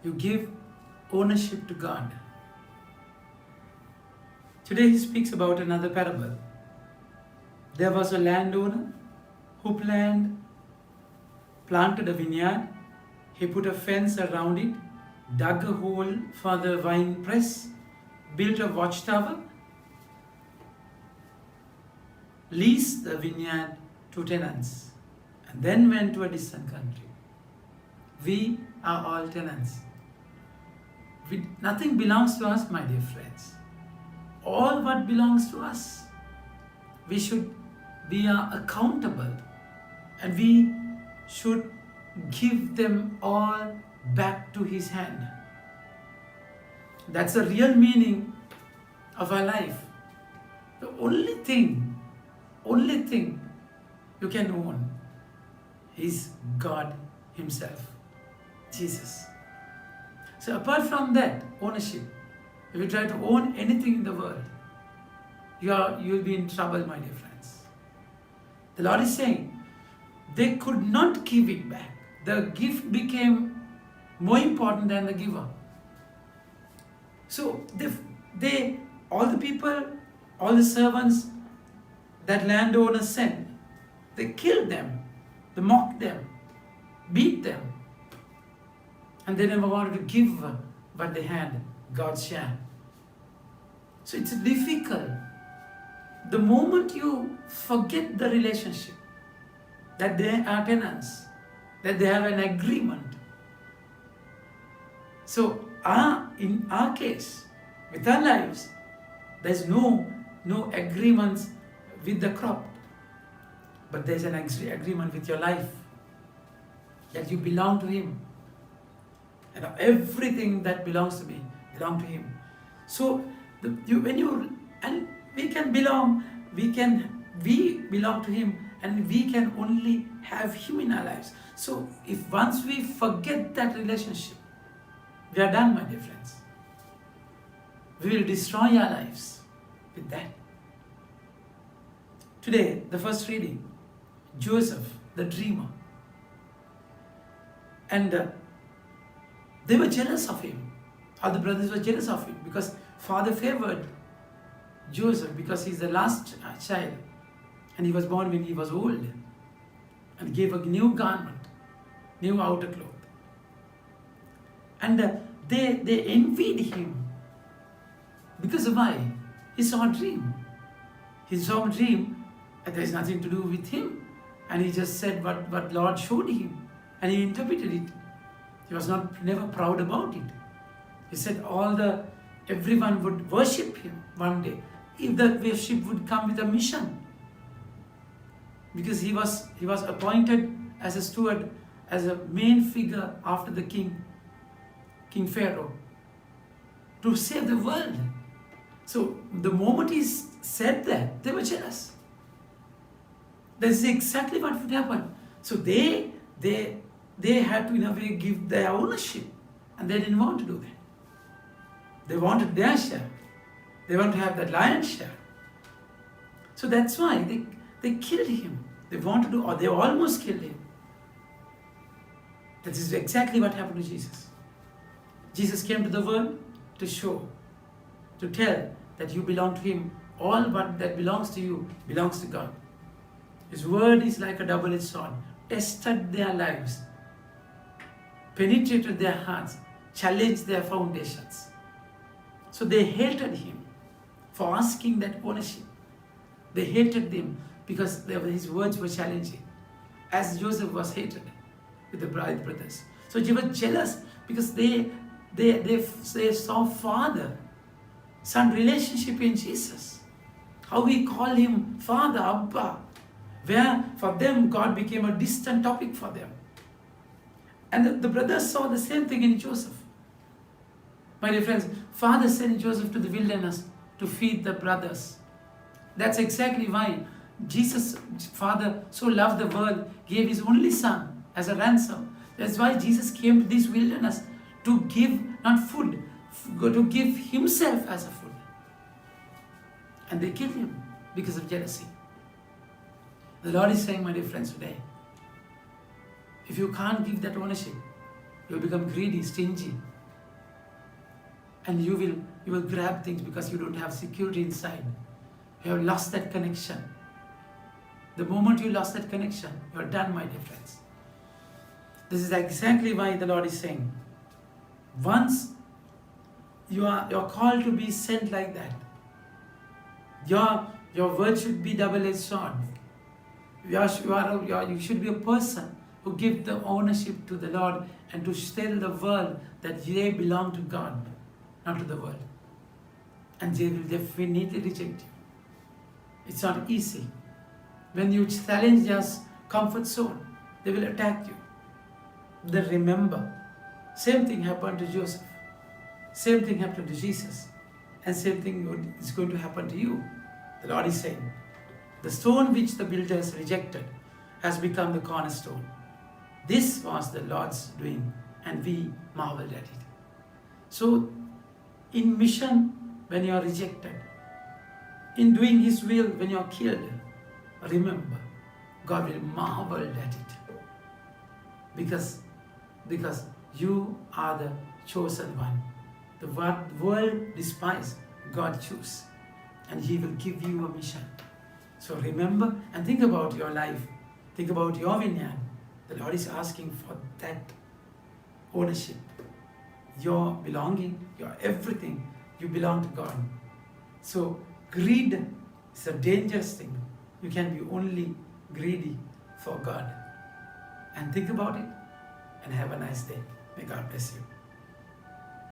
You give ownership to God. Today he speaks about another parable. There was a landowner who planted a vineyard. He put a fence around it, dug a hole for the wine press, built a watchtower, leased the vineyard to tenants, and then went to a distant country. We are all tenants. Nothing belongs to us, my dear friends. All what belongs to us, we are accountable, and we should give them all back to His hand. That's the real meaning of our life. The only thing you can own is God Himself, Jesus. So apart from that ownership, if you try to own anything in the world, you'll be in trouble, my dear friends. The Lord is saying, they could not give it back. The gift became more important than the giver. So all the people, all the servants that landowner sent, they killed them, they mocked them, beat them, and they never wanted to give what they had, God's share. So it's difficult. The moment you forget the relationship, that they are tenants, that they have an agreement. So in our case, with our lives, there's no agreements with the crop, but there's an agreement with your life, that you belong to Him. And everything that belongs to me belong to Him. So we belong to Him, and we can only have Him in our lives. So if once we forget that relationship, we are done, my dear friends. We will destroy our lives with that. Today, the first reading, Joseph, the dreamer. And they were jealous of him. All the brothers were jealous of him because father favored Joseph because he's the last child, and he was born when he was old, and gave a new garment, new outer cloth. And they envied him because of why? He saw a dream. He saw a dream, and there's nothing to do with him, and he just said what Lord showed him, and he interpreted it. He was never proud about it. He said everyone would worship him one day, if the worship would come with a mission. Because he was appointed as a steward, as a main figure after the King Pharaoh, to save the world. So the moment he said that, they were jealous. That's exactly what would happen. So they had to, in a way, give their ownership, and they didn't want to do that. They wanted their share. They want to have that lion's share. So that's why they killed him. They wanted to, or they almost killed him. That is exactly what happened to Jesus. Jesus came to the world to show, to tell that you belong to Him. All what that belongs to you belongs to God. His word is like a double-edged sword, tested their lives, penetrated their hearts, challenged their foundations. So they hated Him for asking that ownership. They hated Him because His words were challenging, as Joseph was hated with the brothers. So they were jealous because they saw father-son relationship in Jesus. How we call Him Father, Abba, where for them God became a distant topic for them. And the brothers saw the same thing in Joseph. My dear friends, Father sent Joseph to the wilderness to feed the brothers. That's exactly why Jesus, Father, so loved the world, gave His only Son as a ransom. That's why Jesus came to this wilderness to give, not food, to give Himself as a food. And they killed Him because of jealousy. The Lord is saying, my dear friends, today, if you can't give that ownership, you'll become greedy, stingy, and you will grab things because you don't have security inside. You have lost that connection. The moment you lost that connection, you are done, my dear friends. This is exactly why the Lord is saying, once you're called to be sent like that, your word should be double-edged sword. You should be a person who give the ownership to the Lord and to tell the world that they belong to God, not to the world. And they will definitely reject you. It's not easy. When you challenge their comfort zone, they will attack you. Then remember, same thing happened to Joseph. Same thing happened to Jesus. And same thing is going to happen to you. The Lord is saying, the stone which the builders rejected has become the cornerstone. This was the Lord's doing, and we marveled at it. So, in mission, when you are rejected, in doing His will, when you are killed, remember, God will marvel at it. Because you are the chosen one. The world despises, God chooses. And He will give you a mission. So remember and think about your life. Think about your vineyard. The Lord is asking for that ownership. Your belonging, your everything, you belong to God. So greed is a dangerous thing. You can be only greedy for God. And think about it and have a nice day. May God bless you.